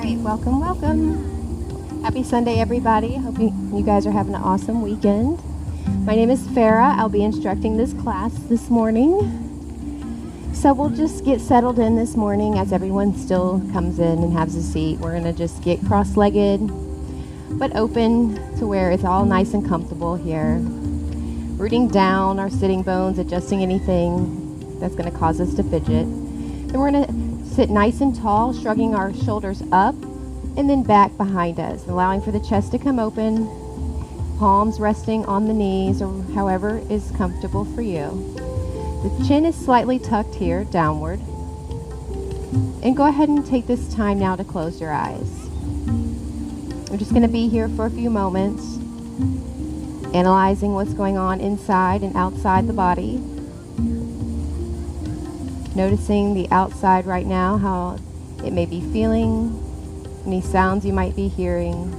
right, welcome, welcome. Happy Sunday, everybody. Hope you guys are having an awesome weekend. My name is Farah. I'll be instructing this class this morning. So we'll just get settled in this morning as everyone still comes in and has a seat. We're going to just get cross-legged, but open to where it's all nice and comfortable here. Rooting down our sitting bones, adjusting anything that's going to cause us to fidget. Then we're going to sit nice and tall, shrugging our shoulders up and then back behind us, allowing for the chest to come open, palms resting on the knees or however is comfortable for you. The chin is slightly tucked here, downward. And go ahead and take this time now to close your eyes. We're just going to be here for a few moments, analyzing what's going on inside and outside the body. Noticing the outside right now, how it may be feeling, any sounds you might be hearing,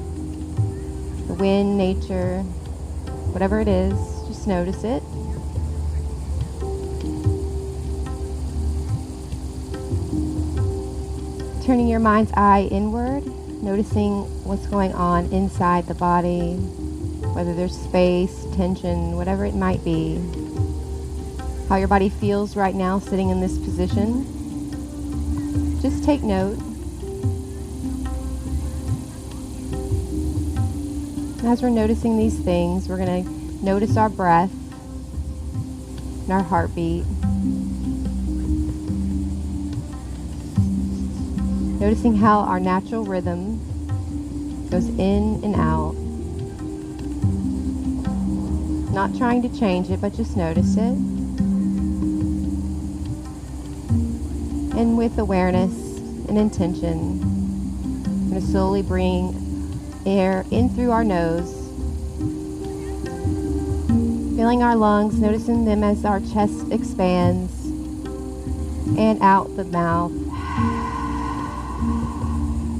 the wind, nature, whatever it is, just notice it. Turning your mind's eye inward, noticing what's going on inside the body, whether there's space, tension, whatever it might be. How your body feels right now sitting in this position. Just take note. As we're noticing these things, we're going to notice our breath and our heartbeat. Noticing how our natural rhythm goes in and out. Not trying to change it, but just notice it. And with awareness and intention, I'm going to slowly bring air in through our nose, filling our lungs, noticing them as our chest expands, and out the mouth,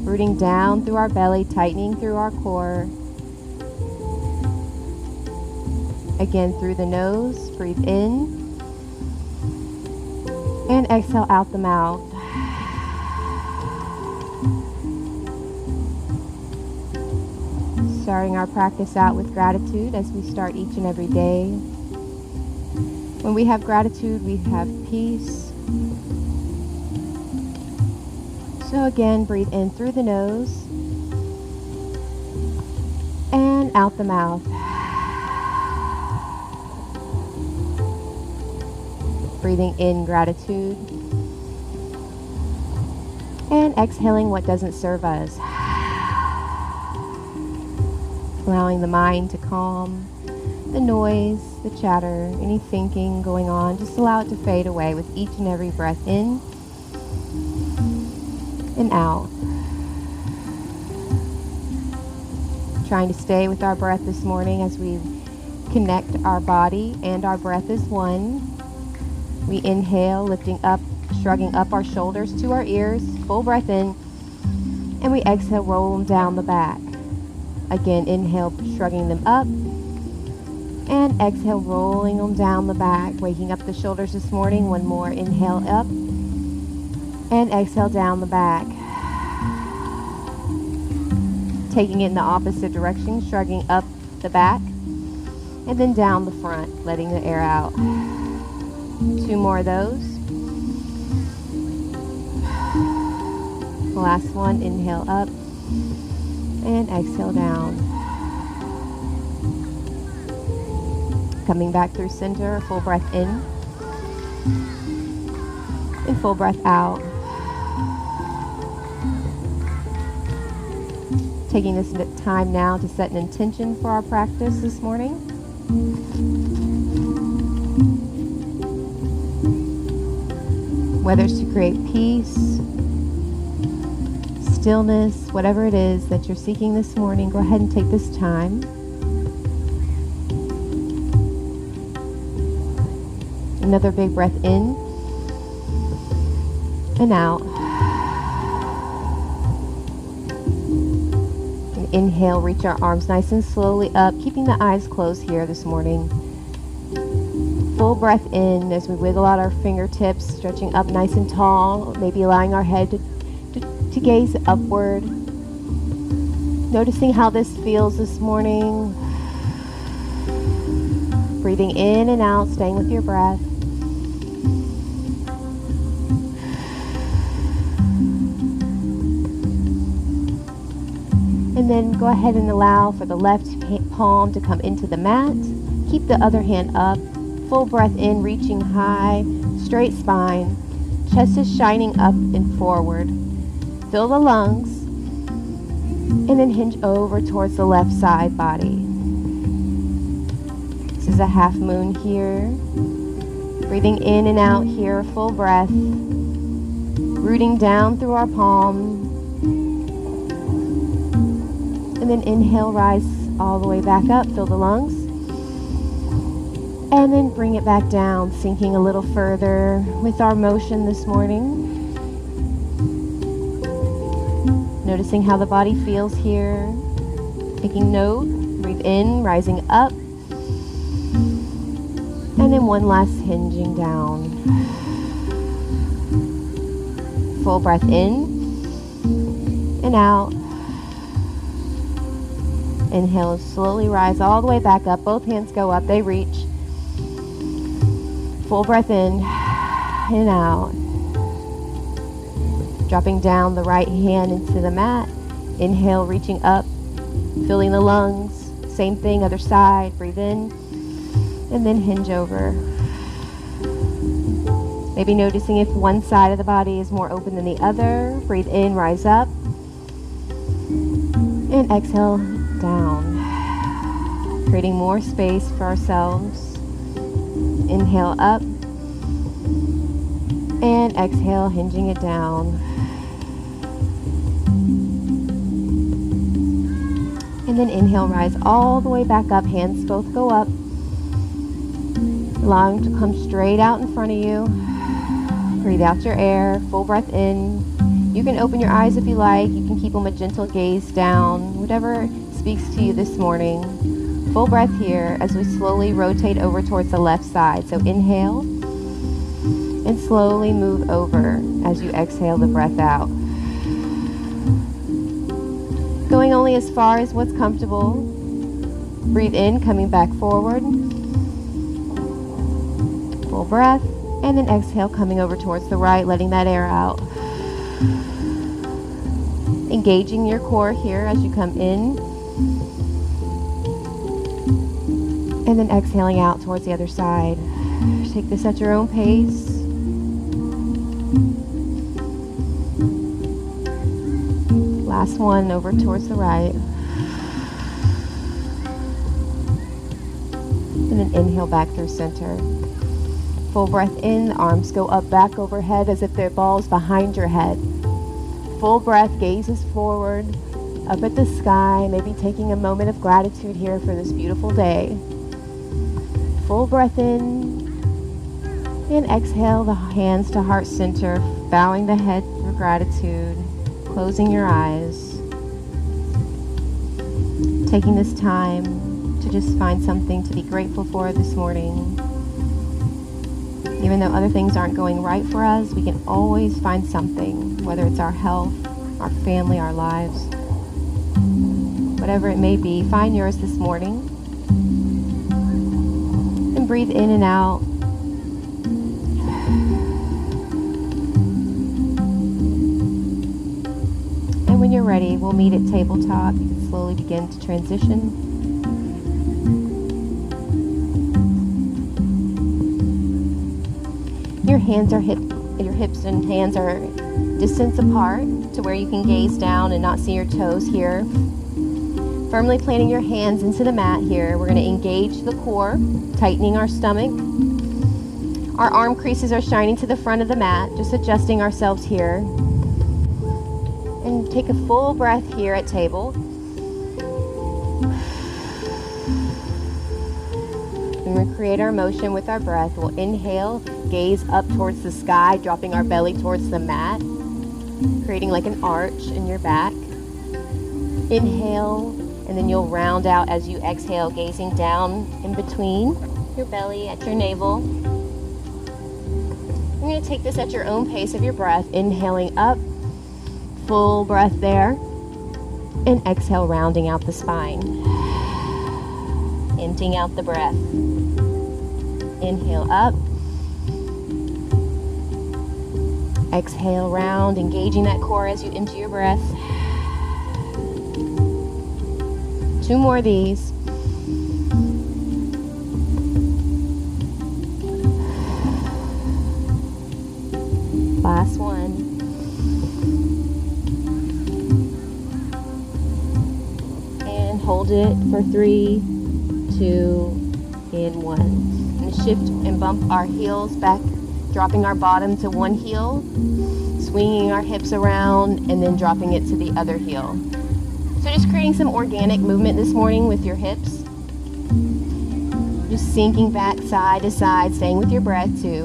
rooting down through our belly, tightening through our core. Again, through the nose, breathe in. And exhale out the mouth. Starting our practice out with gratitude as we start each and every day. When we have gratitude, we have peace. So again, breathe in through the nose and out the mouth. Breathing in gratitude and exhaling what doesn't serve us. Allowing the mind to calm, the noise, the chatter, any thinking going on, just allow it to fade away with each and every breath in and out. Trying to stay with our breath this morning as we connect our body and our breath as one. We inhale, lifting up, shrugging up our shoulders to our ears, full breath in, and we exhale, roll them down the back. Again, inhale, shrugging them up, and exhale, rolling them down the back, waking up the shoulders this morning. One more, inhale up, and exhale down the back. Taking it in the opposite direction, shrugging up the back, and then down the front, letting the air out. 2 more of those. Last one, inhale up and exhale down. Coming back through center, full breath in and full breath out. Taking this time now to set an intention for our practice this morning. Whether it's to create peace, stillness, whatever it is that you're seeking this morning, go ahead and take this time. Another big breath in and out. And inhale, reach our arms nice and slowly up, keeping the eyes closed here this morning. Full breath in as we wiggle out our fingertips, stretching up nice and tall, maybe allowing our head to to gaze upward, noticing how this feels this morning. Breathing in and out, staying with your breath. And then go ahead and allow for the left palm to come into the mat. Keep the other hand up. Full breath in, reaching high, straight spine. Chest is shining up and forward. Fill the lungs. And then hinge over towards the left side body. This is a half moon here. Breathing in and out here, full breath. Rooting down through our palm. And then inhale, rise all the way back up, fill the lungs. And then bring it back down, sinking a little further with our motion this morning. Noticing how the body feels here. Taking note, breathe in, rising up. And then one last hinging down. Full breath in and out. Inhale and slowly rise all the way back up. Both hands go up, they reach. Full breath in and out. Dropping down the right hand into the mat. Inhale, reaching up, filling the lungs. Same thing, other side. Breathe in and then hinge over. Maybe noticing if one side of the body is more open than the other. Breathe in, rise up. And exhale down. Creating more space for ourselves. Inhale up. And exhale, hinging it down. And then inhale, rise all the way back up. Hands both go up. Allowing to come straight out in front of you. Breathe out your air. Full breath in. You can open your eyes if you like. You can keep them a gentle gaze down. Whatever speaks to you this morning. Full breath here as we slowly rotate over towards the left side. So inhale and slowly move over as you exhale the breath out. Going only as far as what's comfortable. Breathe in, coming back forward. Full breath. And then exhale, coming over towards the right, letting that air out. Engaging your core here as you come in. And then exhaling out towards the other side. Take this at your own pace. Last one, over towards the right. And then inhale back through center. Full breath in, the arms go up, back overhead as if they're balls behind your head. Full breath, gazes forward, up at the sky, maybe taking a moment of gratitude here for this beautiful day. Full breath in, and exhale the hands to heart center, bowing the head for gratitude, closing your eyes. Taking this time to just find something to be grateful for this morning. Even though other things aren't going right for us, we can always find something, whether it's our health, our family, our lives, whatever it may be. Find yours this morning. And breathe in and out. And when you're ready, we'll meet at tabletop. You can slowly begin to transition. Your hips and hands are distance apart to where you can gaze down and not see your toes here. Firmly planting your hands into the mat here. We're going to engage the core, tightening our stomach. Our arm creases are shining to the front of the mat, just adjusting ourselves here. And take a full breath here at table. And we create our motion with our breath. We'll inhale, gaze up towards the sky, dropping our belly towards the mat, creating like an arch in your back. Inhale, and then you'll round out as you exhale, gazing down in between your belly at your navel. You're going to take this at your own pace of your breath, inhaling up, full breath there. And exhale, rounding out the spine. Emptying out the breath. Inhale up. Exhale, round, engaging that core as you empty your breath. 2 more of these. Last one. And hold it for 3, 2, and 1. And shift and bump our heels back, dropping our bottom to one heel, swinging our hips around, and then dropping it to the other heel. So just creating some organic movement this morning with your hips. Just sinking back side to side, staying with your breath too.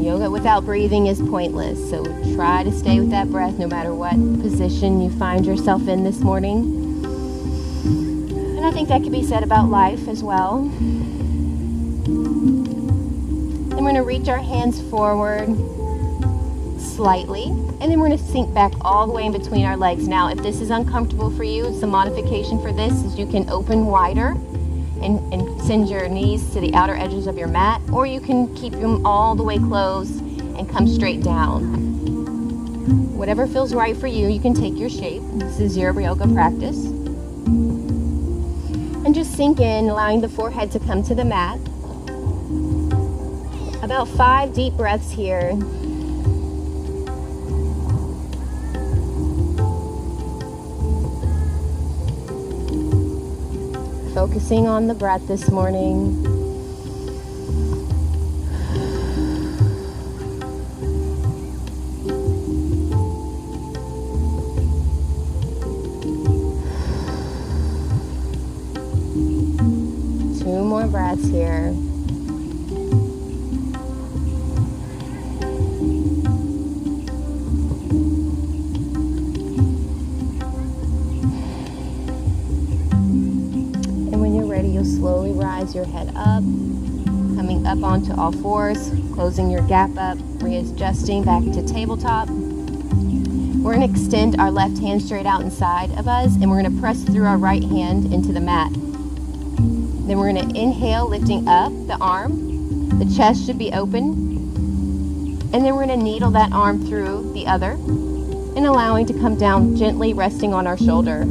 Yoga without breathing is pointless, so try to stay with that breath no matter what position you find yourself in this morning. And I think that could be said about life as well. And we're going to reach our hands forward slightly, and then we're going to sink back all the way in between our legs. Now, if this is uncomfortable for you, it's the modification for this is you can open wider and send your knees to the outer edges of your mat, or you can keep them all the way closed and come straight down. Whatever feels right for you, you can take your shape. This is your yoga practice. And just sink in, allowing the forehead to come to the mat. About 5 deep breaths here. Focusing on the breath this morning. Two more breaths here. Slowly rise your head up, coming up onto all fours, closing your gap up, readjusting back to tabletop. We're going to extend our left hand straight out inside of us, and we're going to press through our right hand into the mat. Then we're going to inhale, lifting up the arm. The chest should be open. And then we're going to needle that arm through the other and allowing to come down gently, resting on our shoulder.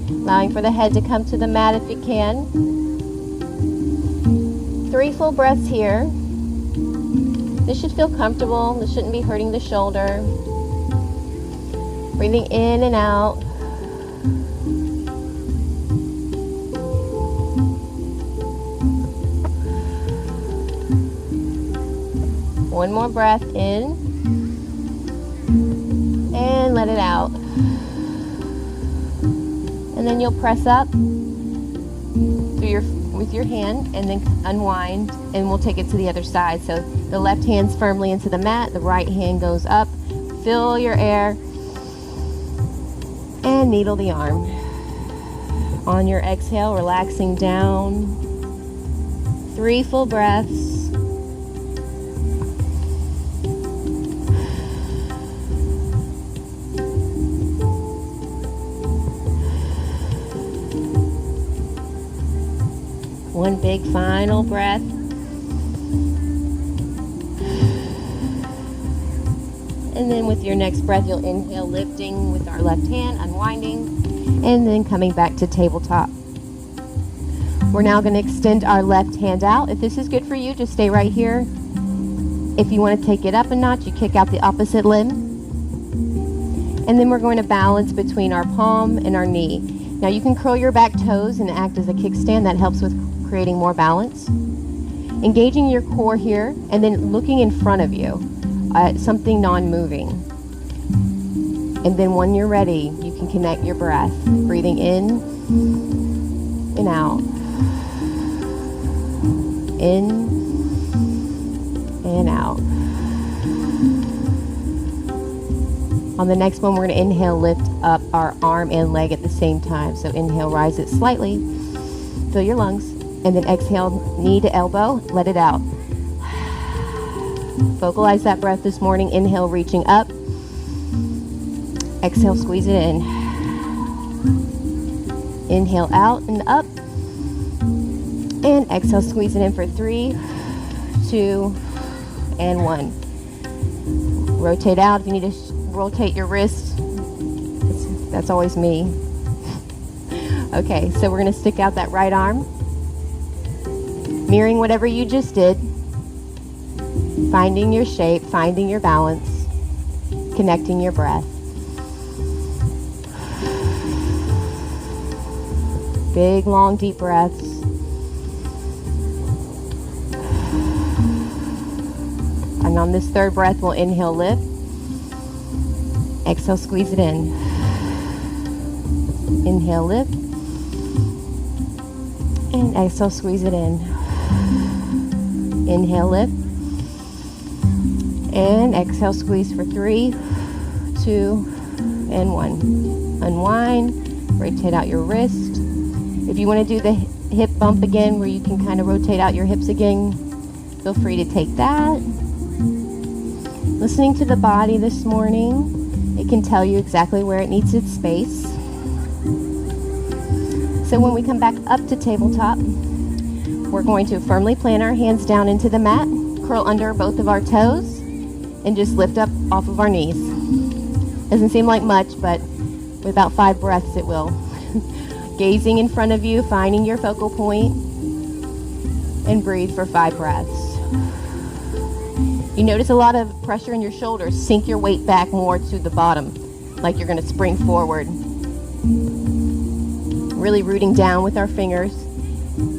Allowing for the head to come to the mat if you can. 3 full breaths here. This should feel comfortable. This shouldn't be hurting the shoulder. Breathing in and out. One more breath in. And let it out. And then you'll press up with your hand and then unwind, and we'll take it to the other side. So the left hand's firmly into the mat, the right hand goes up. Fill your air and needle the arm. On your exhale, relaxing down. 3 full breaths. One big final breath. And then with your next breath, you'll inhale, lifting with our left hand, unwinding, and then coming back to tabletop. We're now going to extend our left hand out. If this is good for you, just stay right here. If you want to take it up a notch, you kick out the opposite limb. And then we're going to balance between our palm and our knee. Now you can curl your back toes and act as a kickstand. That helps with creating more balance. Engaging your core here and then looking in front of you at something non-moving. And then when you're ready, you can connect your breath. Breathing in and out. In and out. On the next one, we're going to inhale, lift up our arm and leg at the same time. So inhale, rise it slightly. Fill your lungs. And then exhale, knee to elbow, let it out. Vocalize that breath this morning. Inhale, reaching up. Exhale, squeeze it in. Inhale out and up. And exhale, squeeze it in for 3, 2, and 1. Rotate out. If you need to rotate your wrist, that's always me. Okay, so we're going to stick out that right arm, mirroring whatever you just did, finding your shape, finding your balance, connecting your breath. Big, long, deep breaths. And on this third breath, we'll inhale, lift. Exhale, squeeze it in. Inhale, lift. And exhale, squeeze it in. Inhale, lift. And exhale, squeeze for 3, 2, and 1. Unwind, rotate out your wrist. If you want to do the hip bump again, where you can kind of rotate out your hips again, feel free to take that. Listening to the body this morning, it can tell you exactly where it needs its space. So when we come back up to tabletop, we're going to firmly plant our hands down into the mat, curl under both of our toes, and just lift up off of our knees. Doesn't seem like much, but with about 5 breaths it will. Gazing in front of you, finding your focal point, and breathe for 5 breaths. You notice a lot of pressure in your shoulders. Sink your weight back more to the bottom, like you're going to spring forward. Really rooting down with our fingers,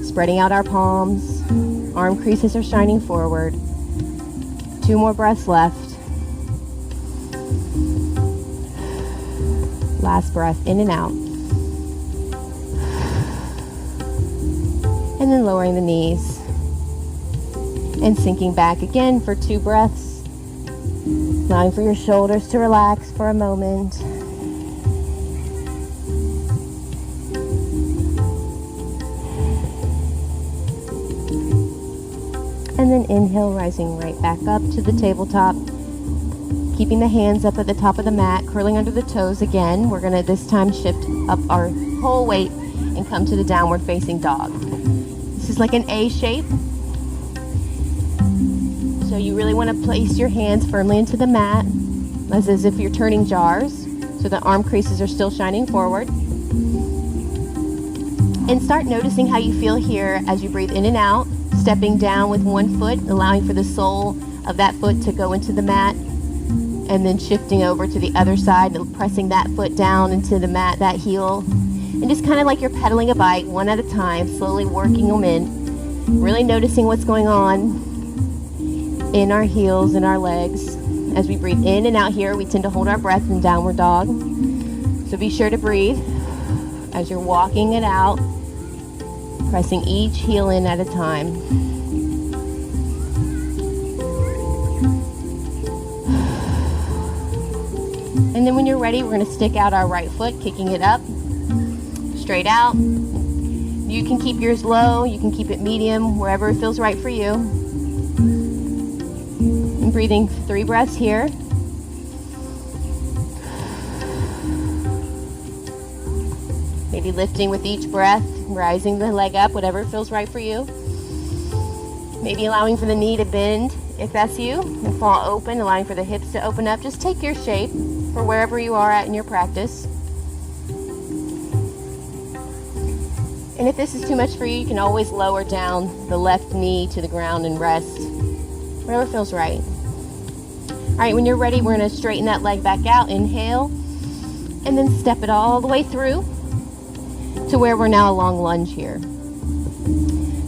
spreading out our palms. Arm creases are shining forward. 2 more breaths left. Last breath, in and out. And then lowering the knees. And sinking back again for 2 breaths. Allowing for your shoulders to relax for a moment. And then inhale, rising right back up to the tabletop. Keeping the hands up at the top of the mat, curling under the toes again. We're going to this time shift up our whole weight and come to the downward facing dog. This is like an A shape. So you really want to place your hands firmly into the mat, as if you're turning jars, so the arm creases are still shining forward. And start noticing how you feel here as you breathe in and out, stepping down with one foot, allowing for the sole of that foot to go into the mat, and then shifting over to the other side, pressing that foot down into the mat, that heel, and just kind of like you're pedaling a bike, one at a time, slowly working them in, really noticing what's going on in our heels and our legs. As we breathe in and out here, we tend to hold our breath in downward dog. So be sure to breathe as you're walking it out, pressing each heel in at a time. And then when you're ready, we're going to stick out our right foot, kicking it up, straight out. You can keep yours low, you can keep it medium, wherever it feels right for you. And breathing 3 breaths here. Maybe lifting with each breath, rising the leg up, whatever feels right for you. Maybe allowing for the knee to bend, if that's you, and fall open, allowing for the hips to open up. Just take your shape for wherever you are at in your practice. And if this is too much for you, you can always lower down the left knee to the ground and rest. Whatever feels right. All right, when you're ready, we're going to straighten that leg back out. Inhale, and then step it all the way through to where we're now a long lunge here.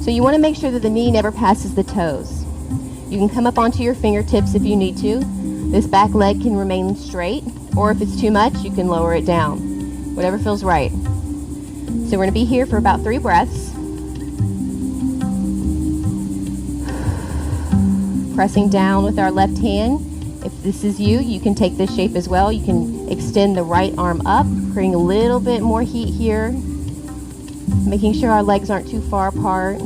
So you want to make sure that the knee never passes the toes. You can come up onto your fingertips if you need to. This back leg can remain straight, or if it's too much, you can lower it down. Whatever feels right. So we're going to be here for about 3 breaths. Pressing down with our left hand. If this is you, you can take this shape as well. You can extend the right arm up, creating a little bit more heat here. Making sure our legs aren't too far apart.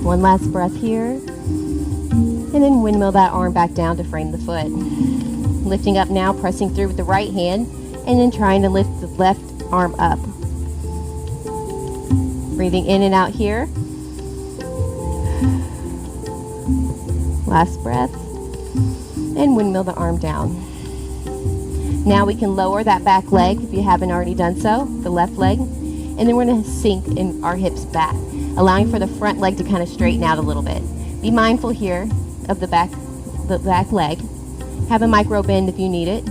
One last breath here. And then windmill that arm back down to frame the foot. Lifting up now, pressing through with the right hand, and then trying to lift the left arm up. Breathing in and out here. Last breath. And windmill the arm down. Now we can lower that back leg if you haven't already done so, the left leg. And then we're going to sink in our hips back, allowing for the front leg to kind of straighten out a little bit. Be mindful here of the back leg. Have a micro bend if you need it.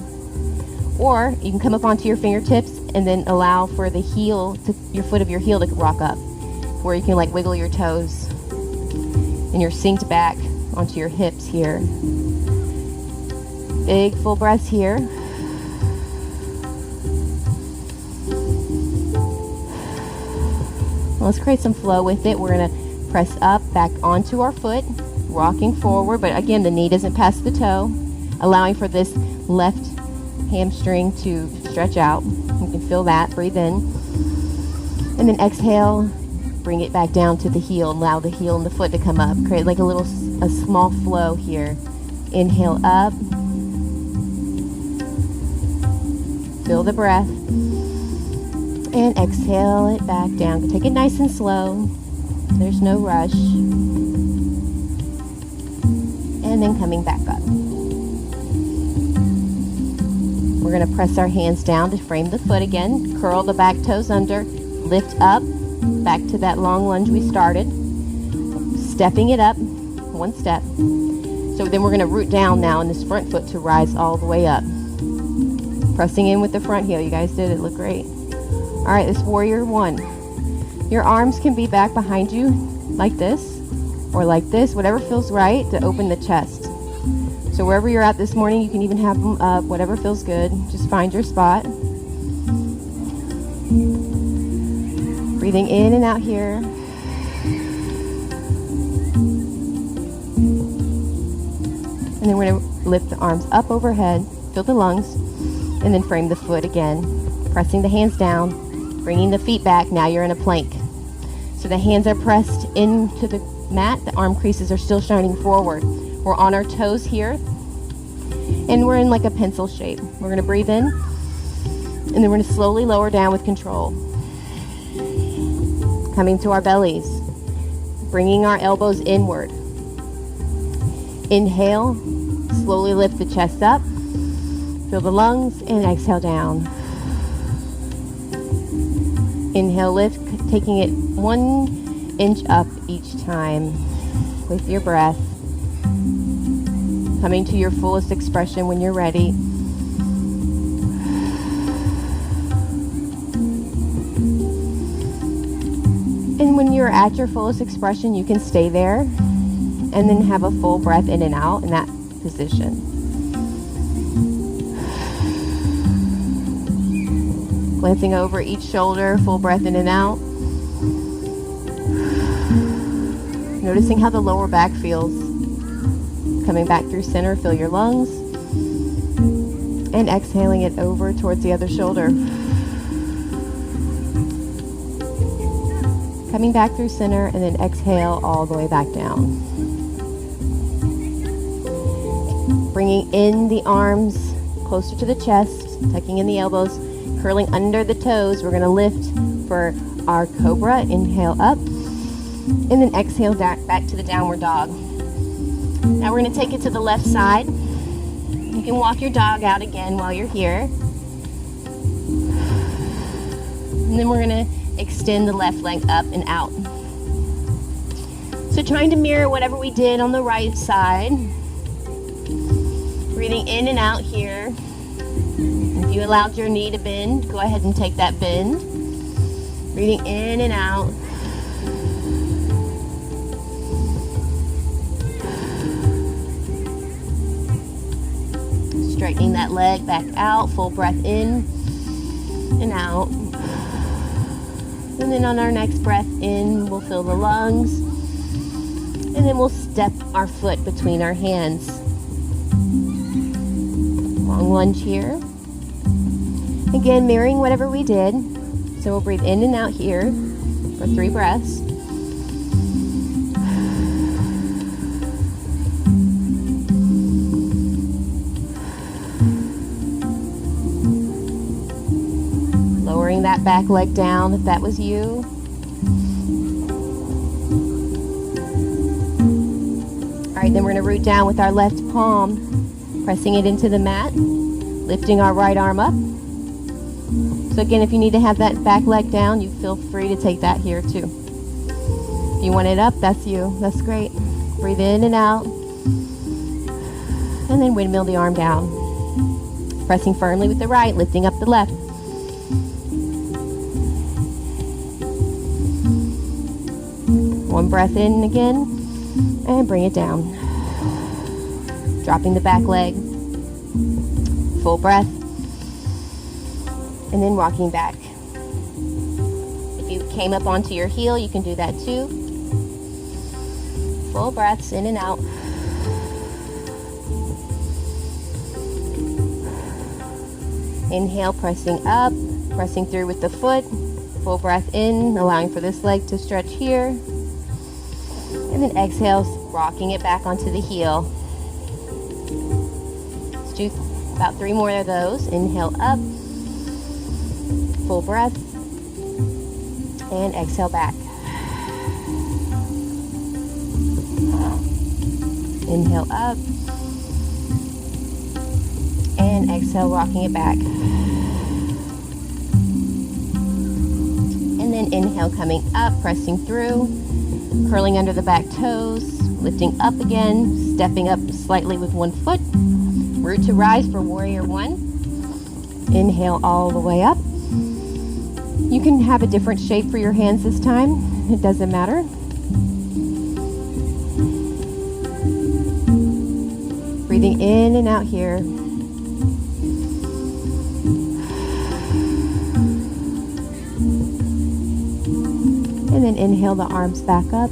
Or you can come up onto your fingertips and then allow for the heel, your foot of your heel to rock up, where you can like wiggle your toes. And you're synced back onto your hips here. Big full breaths here. Let's create some flow with it. We're going to press up, back onto our foot, rocking forward, but again, the knee doesn't pass the toe, allowing for this left hamstring to stretch out. You can feel that. Breathe in. And then exhale, bring it back down to the heel. Allow the heel and the foot to come up. Create like a small flow here. Inhale up. Feel the breath. And exhale it back down. Take it nice and slow. There's no rush. And then coming back up. We're going to press our hands down to frame the foot again. Curl the back toes under. Lift up. Back to that long lunge we started. Stepping it up. One step. So then we're going to root down now in this front foot to rise all the way up. Pressing in with the front heel. You guys did it. Look great. All right, this warrior one. Your arms can be back behind you like this or like this, whatever feels right to open the chest. So wherever you're at this morning, you can even have them up, whatever feels good. Just find your spot. Breathing in and out here. And then we're going to lift the arms up overhead, fill the lungs, and then frame the foot again. Pressing the hands down, bringing the feet back. Now you're in a plank. So the hands are pressed into the mat. The arm creases are still shining forward. We're on our toes here. And we're in like a pencil shape. We're going to breathe in. And then we're going to slowly lower down with control. Coming to our bellies. Bringing our elbows inward. Inhale. Slowly lift the chest up. Fill the lungs. And exhale down. Inhale, lift, taking it 1 inch up each time with your breath. Coming to your fullest expression when you're ready. And when you're at your fullest expression, you can stay there and then have a full breath in and out in that position. Glancing over each shoulder, full breath in and out. Noticing how the lower back feels. Coming back through center, fill your lungs. And exhaling it over towards the other shoulder. Coming back through center and then exhale all the way back down. Bringing in the arms closer to the chest, tucking in the elbows. Curling under the toes. We're going to lift for our cobra. Inhale up. And then exhale back to the downward dog. Now we're going to take it to the left side. You can walk your dog out again while you're here. And then we're going to extend the left leg up and out. So trying to mirror whatever we did on the right side. Breathing in and out here. If you allowed your knee to bend, go ahead and take that bend. Breathing in and out. Straightening that leg back out. Full breath in and out. And then on our next breath in, we'll fill the lungs. And then we'll step our foot between our hands. Long lunge here. Again, mirroring whatever we did. So we'll breathe in and out here for 3 breaths. back leg down if that was you. All right, then we're going to root down with our left palm, pressing it into the mat, lifting our right arm up. So again, if you need to have that back leg down, you feel free to take that here too. If you want it up, that's you. That's great. Breathe in and out. And then windmill the arm down. Pressing firmly with the right, lifting up the left. One breath in again, and bring it down. Dropping the back leg. Full breath. And then rocking back. If you came up onto your heel, you can do that too. Full breaths in and out. Inhale, pressing up, pressing through with the foot. Full breath in, allowing for this leg to stretch here. And then exhale, rocking it back onto the heel. Let's do about 3 more of those. Inhale up. Full breath. And exhale back. Inhale up. And exhale, rocking it back. And then inhale, coming up, pressing through, curling under the back toes, lifting up again, stepping up slightly with one foot. Root to rise for warrior one. Inhale all the way up. You can have a different shape for your hands this time. It doesn't matter. Breathing in and out here. And then inhale the arms back up.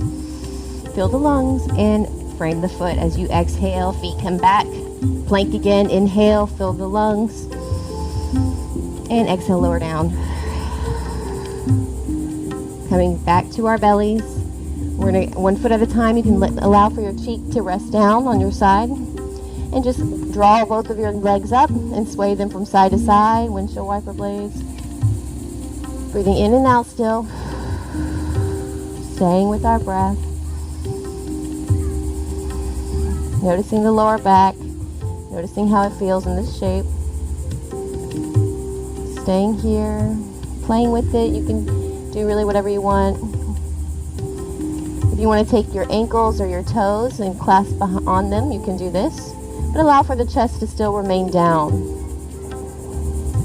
Fill the lungs and frame the foot as you exhale. Feet come back. Plank again. Inhale, fill the lungs. And exhale, lower down. Coming back to our bellies. We're going to, 1 foot at a time, you can allow for your cheek to rest down on your side. And just draw both of your legs up and sway them from side to side. Windshield wiper blades. Breathing in and out still. Staying with our breath. Noticing the lower back. Noticing how it feels in this shape. Staying here. Playing with it. You can do really whatever you want. If you want to take your ankles or your toes and clasp on them, you can do this. But allow for the chest to still remain down.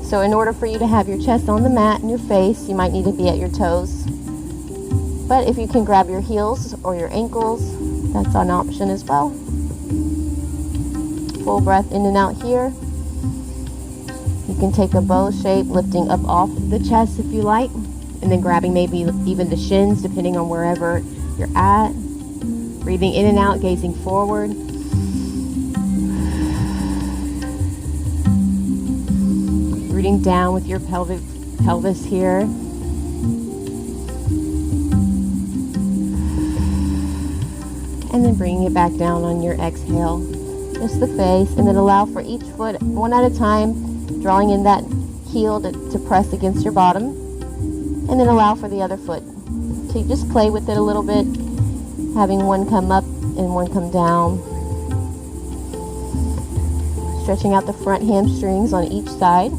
So in order for you to have your chest on the mat and your face, you might need to be at your toes. But if you can grab your heels or your ankles, that's an option as well. Full breath in and out here. You can take a bow shape, lifting up off the chest if you like, and then grabbing maybe even the shins, depending on wherever you're at. Breathing in and out, gazing forward. Rooting down with your pelvis here. And then bringing it back down on your exhale. Just the face, and then allow for each foot, one at a time, drawing in that heel to press against your bottom. And then allow for the other foot. So you just play with it a little bit, having one come up and one come down. Stretching out the front hamstrings on each side.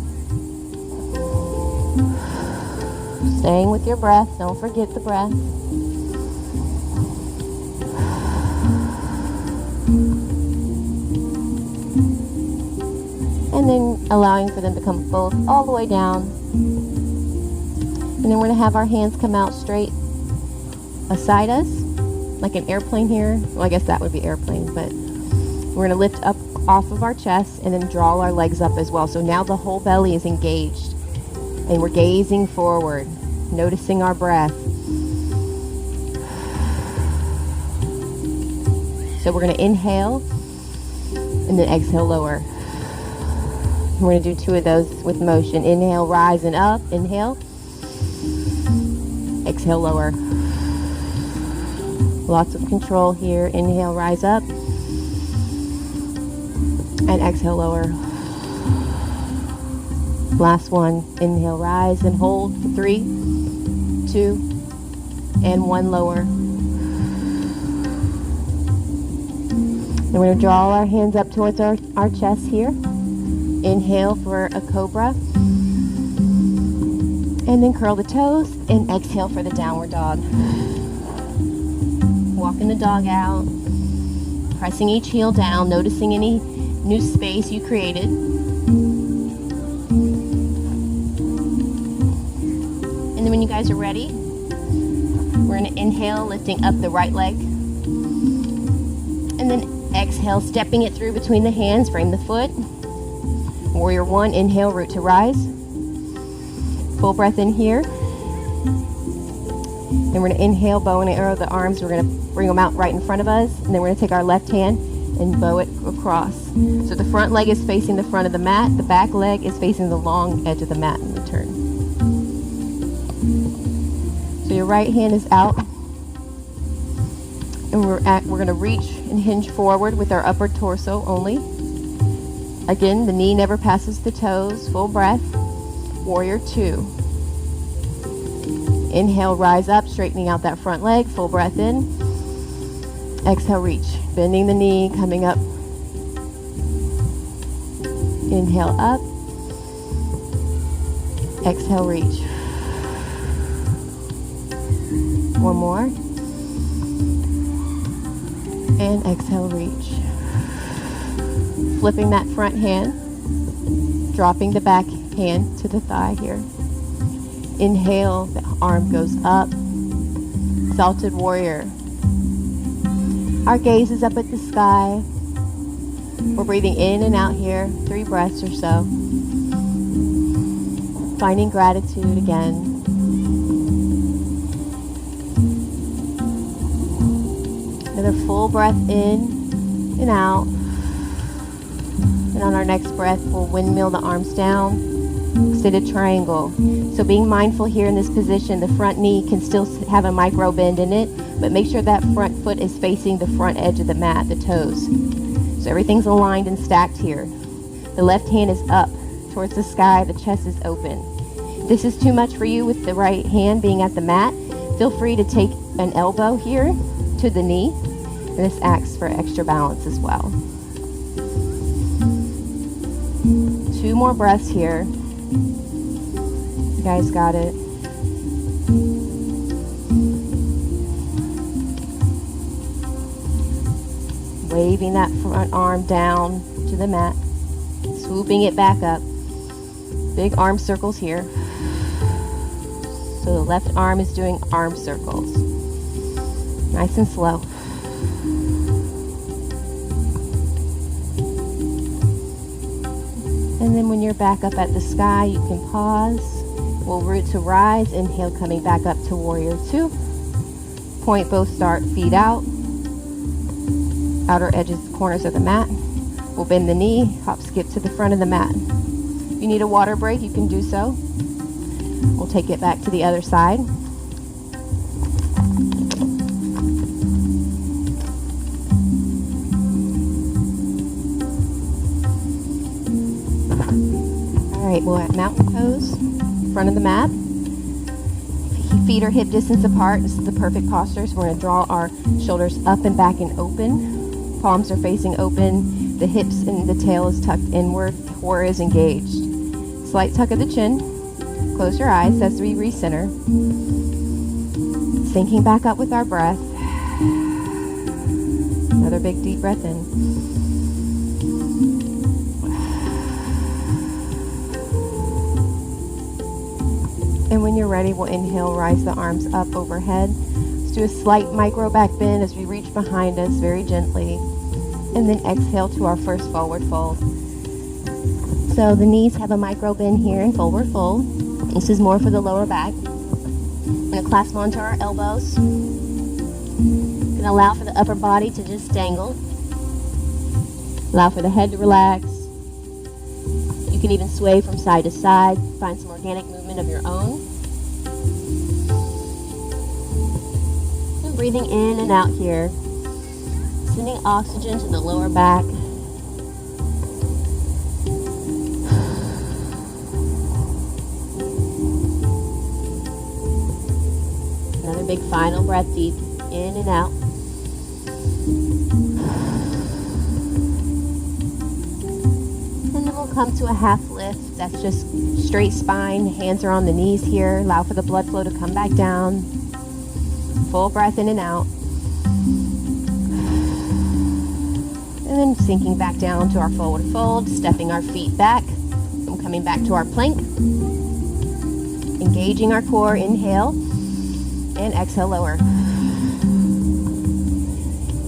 Staying with your breath. Don't forget the breath. And then allowing for them to come both all the way down. And then we're going to have our hands come out straight beside us, like an airplane here. Well, I guess that would be airplane, but we're going to lift up off of our chest and then draw our legs up as well. So now the whole belly is engaged. And we're gazing forward, noticing our breath. So we're going to inhale and then exhale, lower. We're going to do 2 of those with motion. Inhale, rise and up. Inhale. Exhale, lower. Lots of control here. Inhale, rise up. And exhale, lower. Last one. Inhale, rise and hold for 3, 2, and 1. Lower. Then we're going to draw our hands up towards our chest here. Inhale for a cobra. And then curl the toes and exhale for the downward dog. Walking the dog out. Pressing each heel down, noticing any new space you created. And then when you guys are ready, we're going to inhale, lifting up the right leg. And then exhale, stepping it through between the hands, frame the foot. Warrior 1, inhale, root to rise. Full breath in here. Then we're going to inhale, bow and arrow the arms. We're going to bring them out right in front of us. And then we're going to take our left hand and bow it across. So the front leg is facing the front of the mat. The back leg is facing the long edge of the mat in return. So your right hand is out. And we're going to reach and hinge forward with our upper torso only. Again, the knee never passes the toes. Full breath. Warrior 2. Inhale, rise up, straightening out that front leg. Full breath in. Exhale, reach. Bending the knee, coming up. Inhale, up. Exhale, reach. One more. And exhale, reach. Flipping that front hand. Dropping the back hand to the thigh here. Inhale, the arm goes up. Exalted warrior. Our gaze is up at the sky. We're breathing in and out here, 3 breaths or so. Finding gratitude again. Another full breath in and out. And on our next breath, we'll windmill the arms down. Extended triangle. So being mindful here in this position, the front knee can still have a micro bend in it, but make sure that front foot is facing the front edge of the mat, the toes. So everything's aligned and stacked here. The left hand is up towards the sky, the chest is open. If this is too much for you with the right hand being at the mat, feel free to take an elbow here to the knee, and this acts for extra balance as well. 2 more breaths here. You guys got it. Waving that front arm down to the mat. Swooping it back up. Big arm circles here. So the left arm is doing arm circles. Nice and slow. And then when you're back up at the sky, you can pause. We'll root to rise. Inhale, coming back up to warrior 2. Point both start feet out. Outer edges, corners of the mat. We'll bend the knee, hop skip to the front of the mat. If you need a water break, you can do so. We'll take it back to the other side. Alright, we're at mountain pose, front of the mat. Feet are hip distance apart. This is the perfect posture. So we're going to draw our shoulders up and back and open. Palms are facing open. The hips and the tail is tucked inward. Core is engaged. Slight tuck of the chin. Close your eyes as we recenter. Sinking back up with our breath. Another big deep breath in. And when you're ready, we'll inhale, rise the arms up overhead. Let's do a slight micro back bend as we reach behind us very gently. And then exhale to our first forward fold. So the knees have a micro bend here in forward fold. This is more for the lower back. We're going to clasp onto our elbows. Going to allow for the upper body to just dangle. Allow for the head to relax. You can even sway from side to side. Find some organic movement of your own. And breathing in and out here. Sending oxygen to the lower back. big final breath deep in and out. And then we'll come to a half lift. That's just straight spine. Hands are on the knees here. Allow for the blood flow to come back down. Full breath in and out. And then sinking back down to our forward fold, stepping our feet back. And coming back to our plank. Engaging our core, inhale. And exhale, lower.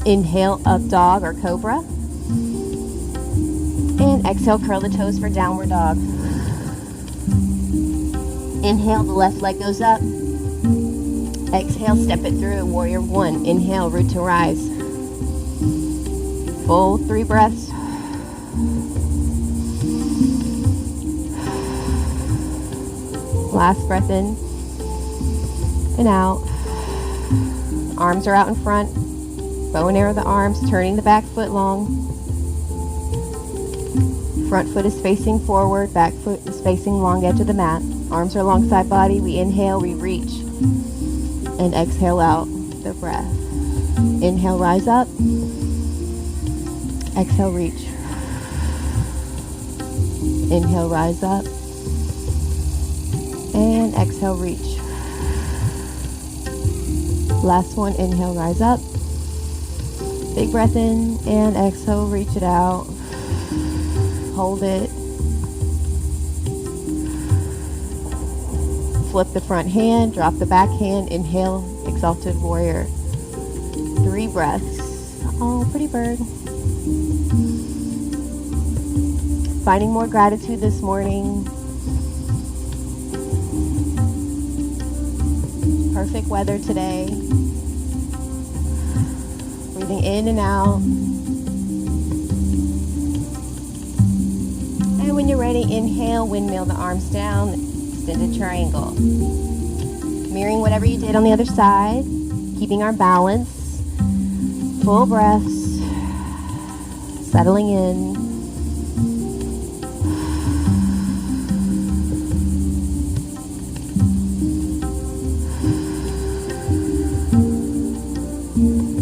Inhale, up dog or cobra. And exhale, curl the toes for downward dog. Inhale, the left leg goes up. Exhale, step it through, warrior one. Inhale, root to rise. Full 3 breaths. Last breath in and out. Arms are out in front. Bow and arrow the arms, turning the back foot long. Front foot is facing forward, back foot is facing long edge of the mat. Arms are alongside body. We inhale, we reach. And exhale out the breath. Inhale, rise up. Exhale, reach. Inhale, rise up. And exhale, reach. Last one, inhale, rise up. Big breath in and exhale, reach it out. Hold it. Flip the front hand, drop the back hand, inhale, exalted warrior. 3 breaths. Oh, pretty bird. Finding more gratitude this morning. Perfect weather today. Breathing in and out. And when you're ready, inhale, windmill the arms down, extended triangle. Mirroring whatever you did on the other side, keeping our balance. Full breaths. Settling in.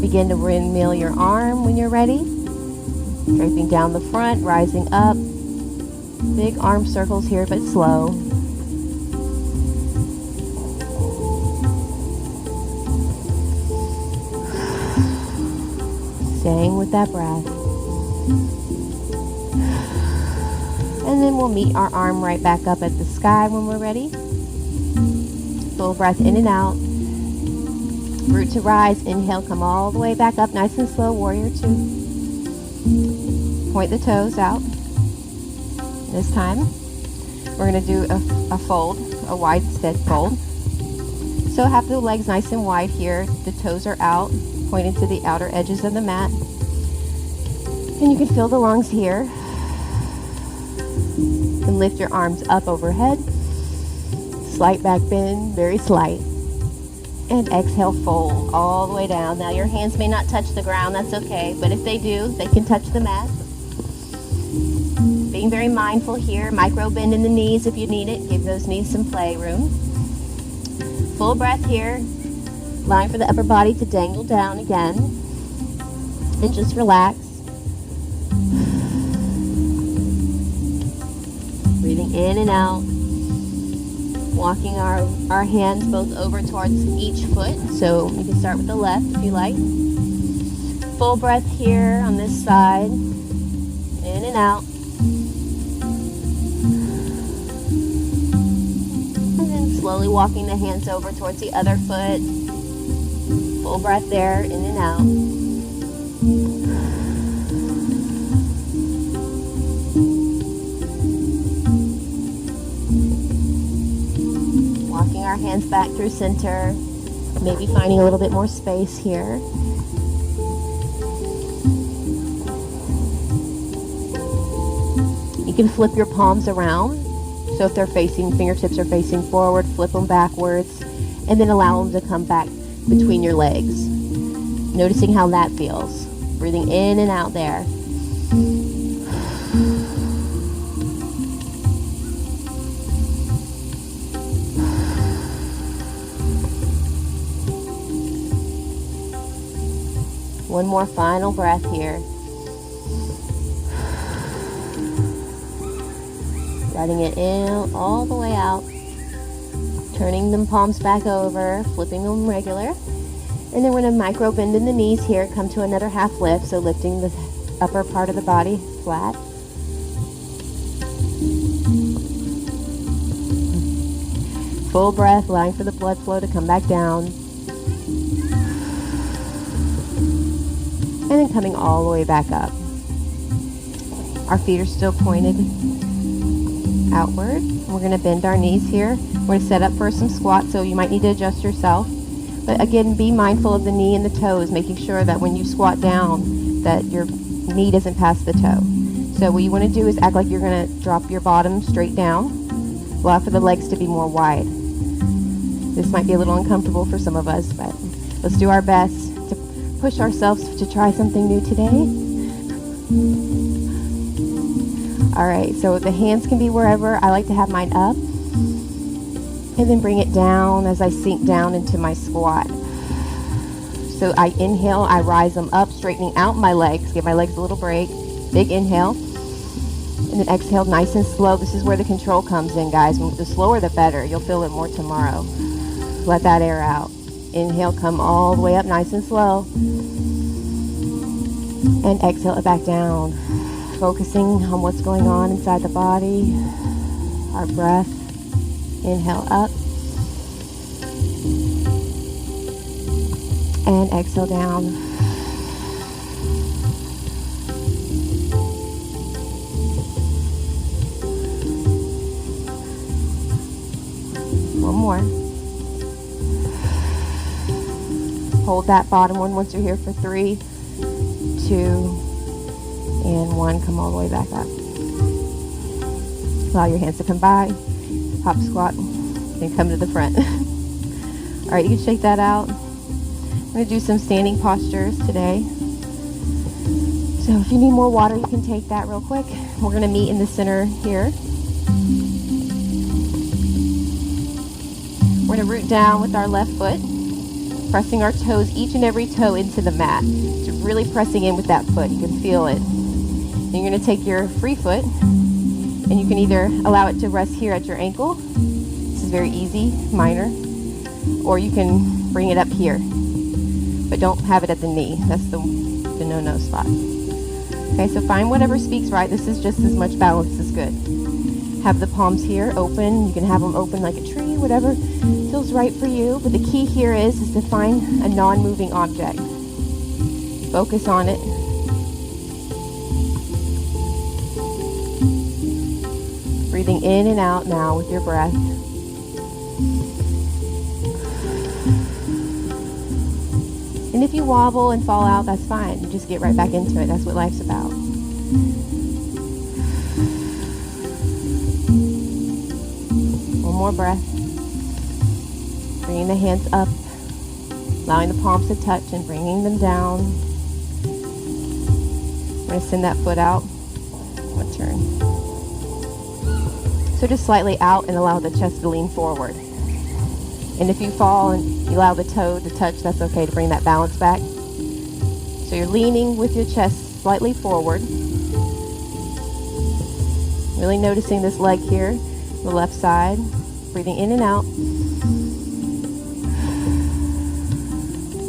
Begin to windmill your arm when you're ready. Draping down the front, rising up. Big arm circles here, but slow. Staying with that breath. And then we'll meet our arm right back up at the sky when we're ready. Full breath in and out. Root to rise. Inhale, come all the way back up, nice and slow, warrior 2. Point the toes out. This time, we're going to do a fold, a wide stead fold. So have the legs nice and wide here. The toes are out, pointing to the outer edges of the mat. And you can feel the lungs here. And lift your arms up overhead. Slight back bend, very slight. And exhale, fold all the way down. Now your hands may not touch the ground, that's okay. But if they do, they can touch the mat. Being very mindful here. Micro bend in the knees if you need it. Give those knees some play room. Full breath here. Allowing for the upper body to dangle down again. And just relax. Breathing in and out. Walking our hands both over towards each foot. So you can start with the left if you like. Full breath here on this side. In and out. And then slowly walking the hands over towards the other foot. Full breath there, in and out. Walking our hands back through center. Maybe finding a little bit more space here. You can flip your palms around. So if they're facing, fingertips are facing forward, flip them backwards, and then allow them to come back between your legs. Noticing how that feels. Breathing in and out there. One more final breath here. Letting it in all the way out. Turning them palms back over, flipping them regular. And then we're going to micro bend in the knees here, come to another half lift, so lifting the upper part of the body flat. Full breath, allowing for the blood flow to come back down. And then coming all the way back up. Our feet are still pointed outward. We're going to bend our knees here. We're going to set up for some squats, so you might need to adjust yourself. But again, be mindful of the knee and the toes, making sure that when you squat down, that your knee doesn't pass the toe. So what you want to do is act like you're going to drop your bottom straight down. Allow for the legs to be more wide. This might be a little uncomfortable for some of us, but let's do our best to push ourselves to try something new today. All right, so the hands can be wherever. I like to have mine up. And then bring it down as I sink down into my squat. So I inhale, I rise them up, straightening out my legs. Give my legs a little break. Big inhale. And then exhale nice and slow. This is where the control comes in, guys. The slower the better. You'll feel it more tomorrow. Let that air out. Inhale, come all the way up nice and slow. And exhale it back down. Focusing on what's going on inside the body. Our breath. Inhale up. And exhale down. One more. Hold that bottom one once you're here for 3, 2, and 1. Come all the way back up. Allow your hands to come by. Hop squat and come to the front. All right, you can shake that out. I'm going to do some standing postures today. So if you need more water, you can take that real quick. We're going to meet in the center here. We're going to root down with our left foot, pressing our toes, each and every toe into the mat. So really pressing in with that foot. You can feel it. Then you're going to take your free foot, and you can either allow it to rest here at your ankle. This is very easy, minor. Or you can bring it up here. But don't have it at the knee. That's the no-no spot. Okay, so find whatever speaks right. This is just as much balance as good. Have the palms here open. You can have them open like a tree, whatever feels right for you. But the key here is to find a non-moving object. Focus on it. Breathing in and out now with your breath. And if you wobble and fall out, that's fine. You just get right back into it. That's what life's about. One more breath. Bringing the hands up. Allowing the palms to touch and bringing them down. I'm going to send that foot out. One turn. So just slightly out and allow the chest to lean forward. And if you fall and you allow the toe to touch, that's okay to bring that balance back. So you're leaning with your chest slightly forward. Really noticing this leg here, the left side. Breathing in and out.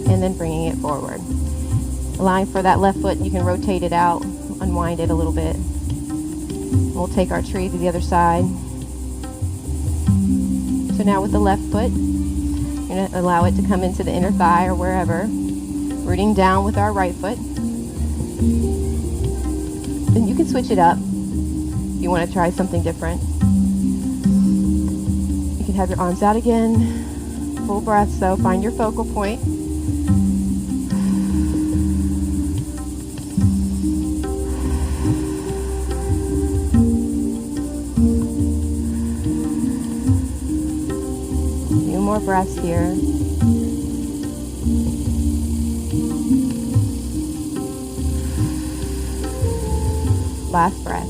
And then bringing it forward. Allowing for that left foot, you can rotate it out, unwind it a little bit. We'll take our tree to the other side. So now with the left foot, we're going to allow it to come into the inner thigh or wherever. Rooting down with our right foot. Then you can switch it up if you want to try something different. You can have your arms out again. Full breath, so find your focal point. More breaths here. Last breath.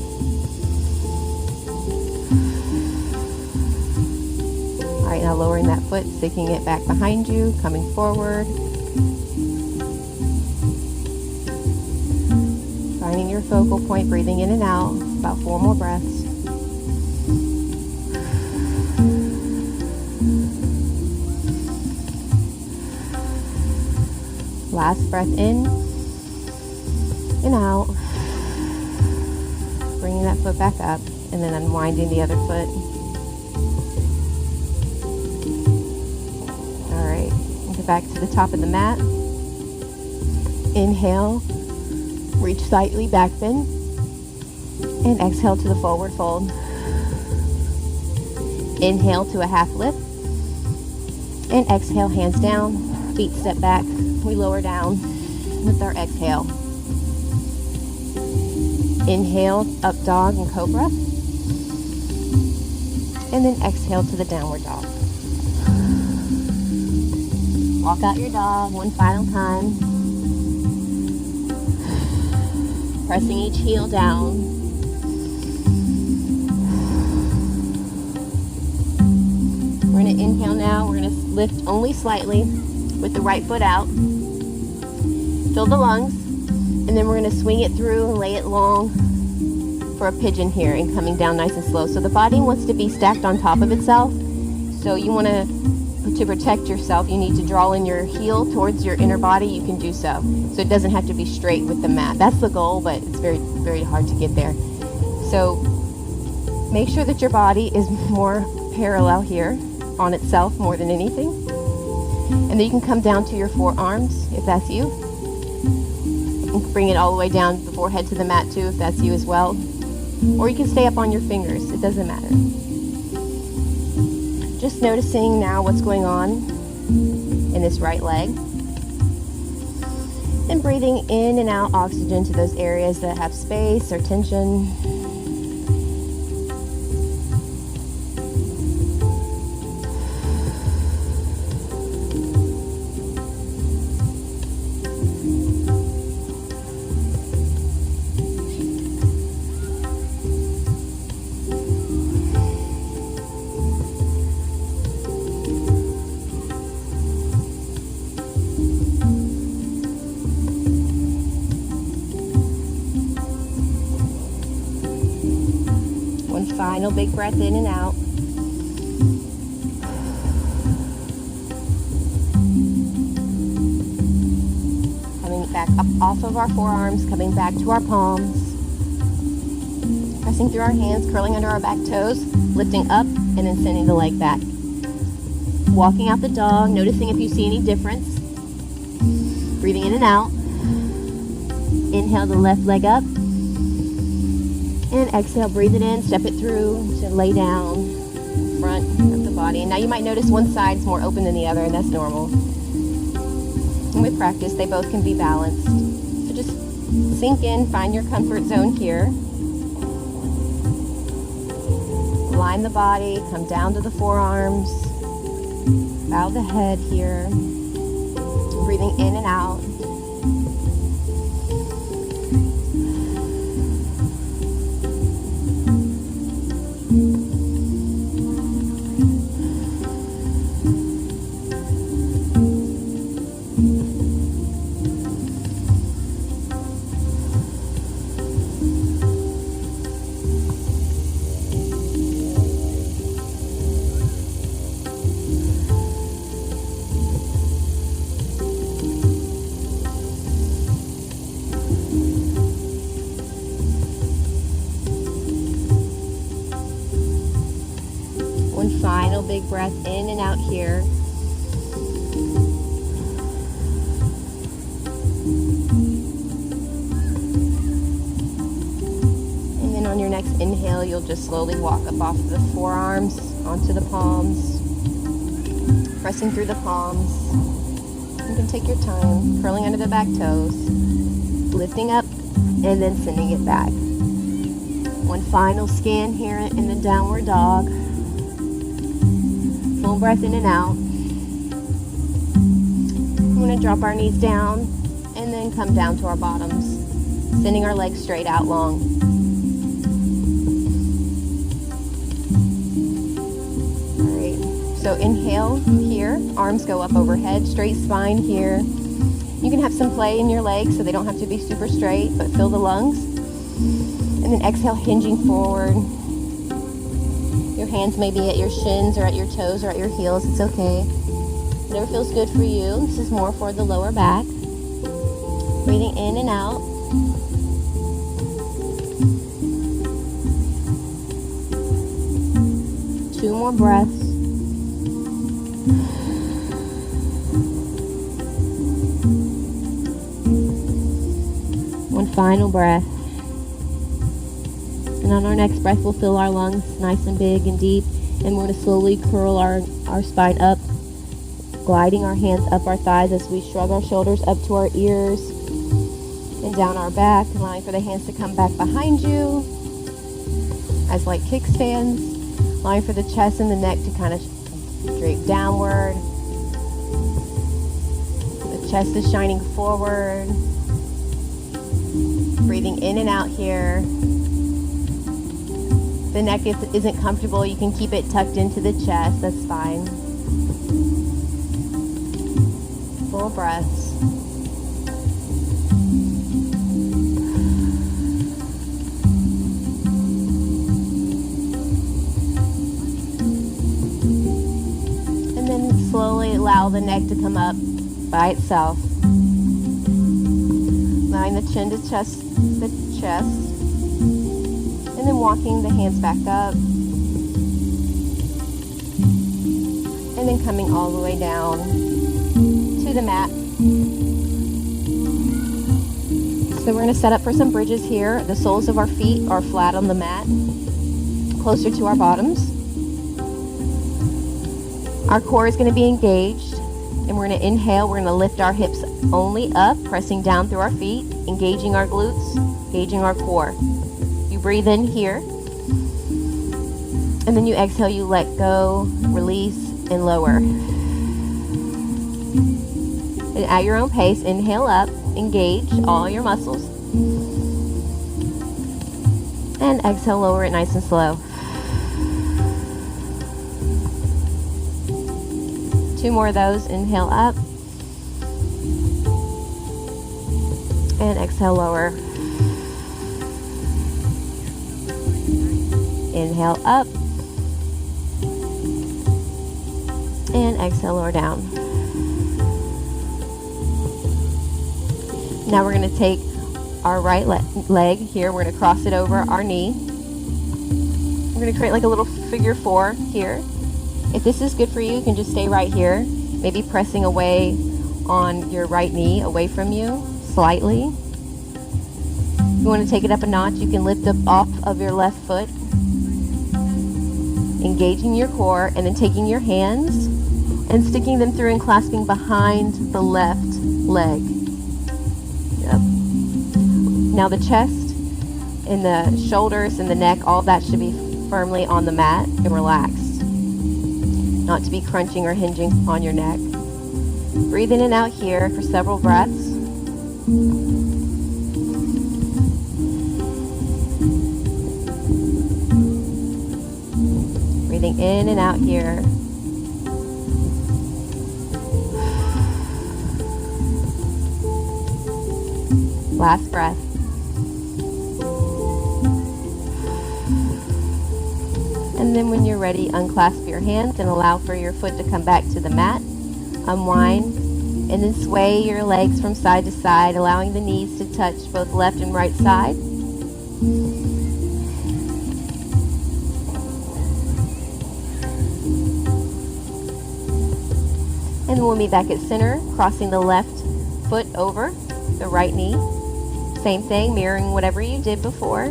All right, now lowering that foot, sticking it back behind you, coming forward. Finding your focal point, breathing in and out. About 4 more breaths. Last breath in and out. Bringing that foot back up and then unwinding the other foot. All right, get back to the top of the mat. Inhale, reach slightly back bend, and exhale to the forward fold. Inhale to a half lift, and exhale, hands down, feet step back. We lower down with our exhale. Inhale, up dog and cobra. And then exhale to the downward dog. Walk out your dog one final time. Pressing each heel down. We're going to inhale now. We're going to lift only slightly with the right foot out. Fill the lungs. And then we're going to swing it through and lay it long for a pigeon here and coming down nice and slow. So the body wants to be stacked on top of itself. So you want to protect yourself, you need to draw in your heel towards your inner body. You can do so. So it doesn't have to be straight with the mat. That's the goal, but it's very, very hard to get there. So make sure that your body is more parallel here on itself more than anything. And then you can come down to your forearms if that's you. Bring it all the way down the forehead to the mat too if that's you as well. Or you can stay up on your fingers. It doesn't matter. Just noticing now what's going on in this right leg. And breathing in and out oxygen to those areas that have space or tension. Final big breath in and out. Coming back up off of our forearms, coming back to our palms. Pressing through our hands, curling under our back toes, lifting up, and then sending the leg back. Walking out the dog, noticing if you see any difference. Breathing in and out. Inhale the left leg up. And exhale, breathe it in, step it through to lay down front of the body. And now you might notice one side is more open than the other, and that's normal. And with practice, they both can be balanced. So just sink in, find your comfort zone here. Line the body, come down to the forearms. Bow the head here. Breathing in and out. Final big breath in and out here. And then on your next inhale, you'll just slowly walk up off the forearms onto the palms, pressing through the palms. You can take your time, curling under the back toes, lifting up, and then sending it back. One final scan here in the downward dog. Full breath in and out. We're going to drop our knees down and then come down to our bottoms, sending our legs straight out long. All right, so inhale here, arms go up overhead, straight spine here. You can have some play in your legs so they don't have to be super straight, but fill the lungs. And then exhale, hinging forward. Your hands may be at your shins or at your toes or at your heels. It's okay. Whatever feels good for you. This is more for the lower back. Breathing in and out. Two more breaths. One final breath. And on our next breath, we'll fill our lungs nice and big and deep. And we're going to slowly curl our spine up, gliding our hands up our thighs as we shrug our shoulders up to our ears and down our back, allowing for the hands to come back behind you as like kickstands, allowing for the chest and the neck to kind of drape downward. The chest is shining forward. Breathing in and out here. The neck isn't comfortable, you can keep it tucked into the chest, that's fine. Full breaths. And then slowly allow the neck to come up by itself. Allowing the chin to chest, the chest. And then walking the hands back up. And then coming all the way down to the mat. So we're going to set up for some bridges here. The soles of our feet are flat on the mat, closer to our bottoms. Our core is going to be engaged. And we're going to inhale. We're going to lift our hips only up, pressing down through our feet, engaging our glutes, engaging our core. You breathe in here. And then you exhale, you let go, release, and lower. And at your own pace, inhale up, engage all your muscles. And exhale, lower it nice and slow. Two more of those. Inhale up. And exhale, lower. Inhale up. And exhale, lower down. Now we're going to take our right leg here. We're going to cross it over our knee. We're going to create like a little figure 4 here. If this is good for you, you can just stay right here, maybe pressing away on your right knee, away from you, slightly. If you want to take it up a notch, you can lift up off of your left foot, engaging your core, and then taking your hands and sticking them through and clasping behind the left leg. Yep. Now the chest and the shoulders and the neck, all of that should be firmly on the mat and relaxed. Not to be crunching or hinging on your neck. Breathe in and out here for several breaths. Breathing in and out here. Last breath. And then when you're ready, unclasp your hands and allow for your foot to come back to the mat. Unwind and then sway your legs from side to side, allowing the knees to touch both left and right side. And then we'll meet back at center, crossing the left foot over the right knee. Same thing, mirroring whatever you did before.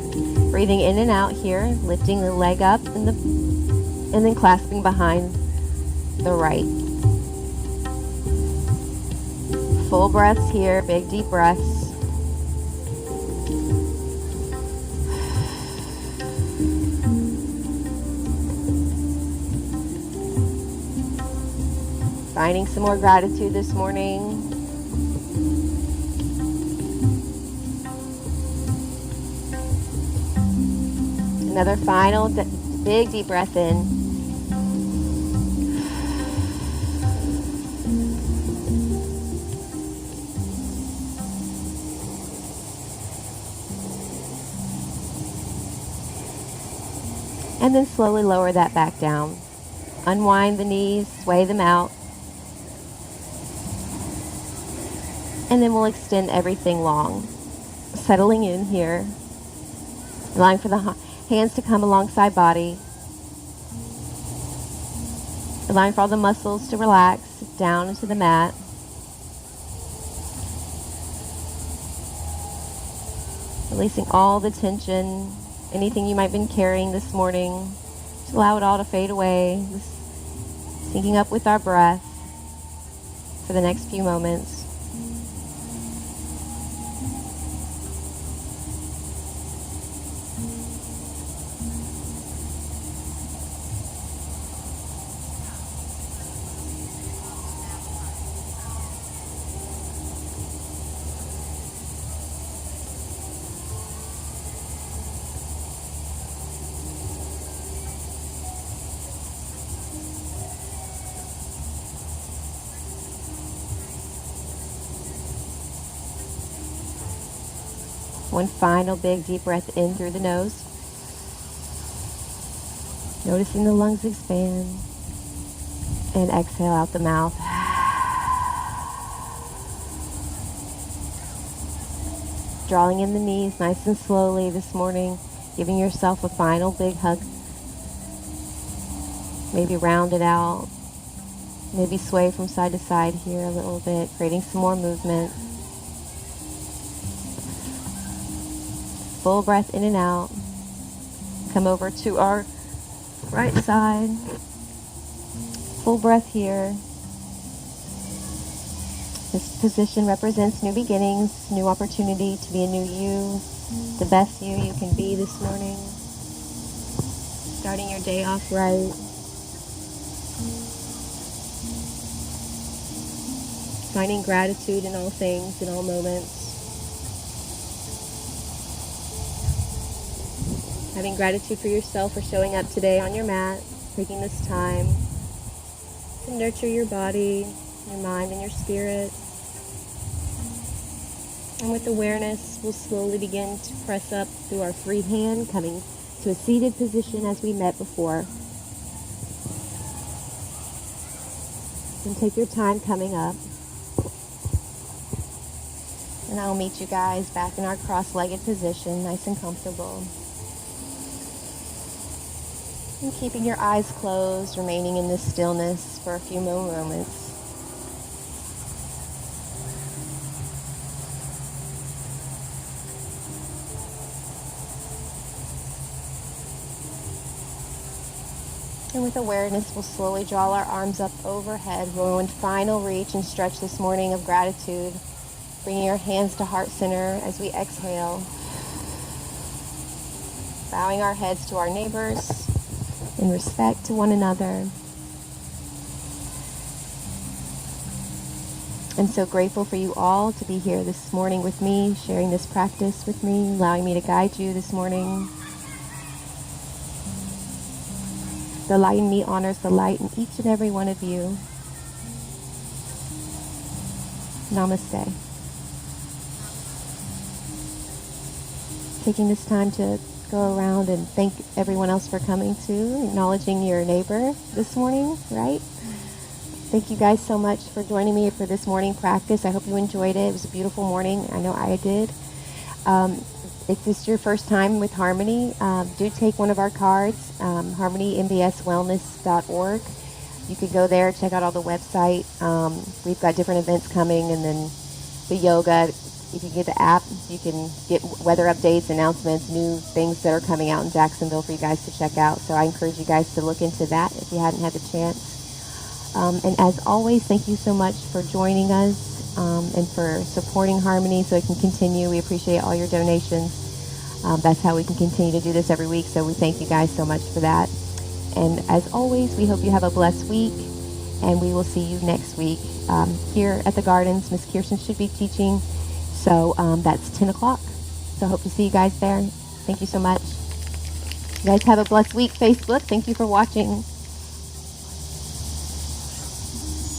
Breathing in and out here, lifting the leg up and then clasping behind the right. Full breaths here, big deep breaths. Finding some more gratitude this morning. Another final big deep breath in. And then slowly lower that back down. Unwind the knees, sway them out. And then we'll extend everything long. Settling in here. Allowing for the hands to come alongside body. Allowing for all the muscles to relax down into the mat. Releasing all the tension, anything you might have been carrying this morning. Just allow it all to fade away. Just syncing up with our breath for the next few moments. One final big deep breath in through the nose. Noticing the lungs expand. And exhale out the mouth. Drawing in the knees nice and slowly this morning. Giving yourself a final big hug. Maybe round it out. Maybe sway from side to side here a little bit. Creating some more movement. Full breath in and out. Come over to our right side. Full breath here. This position represents new beginnings, new opportunity to be a new you, the best you can be this morning. Starting your day off right. Finding gratitude in all things, in all moments. Having gratitude for yourself for showing up today on your mat, taking this time to nurture your body, your mind, and your spirit. And with awareness, we'll slowly begin to press up through our free hand, coming to a seated position as we met before. And take your time coming up. And I'll meet you guys back in our cross-legged position, nice and comfortable. And keeping your eyes closed, remaining in this stillness for a few more moments. And with awareness, we'll slowly draw our arms up overhead. One final reach and stretch this morning of gratitude. Bringing your hands to heart center as we exhale. Bowing our heads to our neighbors. In respect to one another. I'm so grateful for you all to be here this morning with me, sharing this practice with me, allowing me to guide you this morning. The light in me honors the light in each and every one of you. Namaste. Taking this time to go around and thank everyone else for coming too, acknowledging your neighbor this morning, right? Thank you guys so much for joining me for this morning practice. I hope you enjoyed it. It was a beautiful morning. I know I did. If this is your first time with Harmony, do take one of our cards, harmonymbswellness.org. You could go there, check out all the website. We've got different events coming, and then the yoga. If you get the app, you can get weather updates, announcements, new things that are coming out in Jacksonville for you guys to check out. So I encourage you guys to look into that if you hadn't had the chance. And as always, thank you so much for joining us and for supporting Harmony so it can continue. We appreciate all your donations. That's how we can continue to do this every week. So we thank you guys so much for that. And as always, we hope you have a blessed week. And we will see you next week here at the Gardens. Miss Kirsten should be teaching. So that's 10 o'clock. So I hope to see you guys there. Thank you so much. You guys have a blessed week, Facebook. Thank you for watching.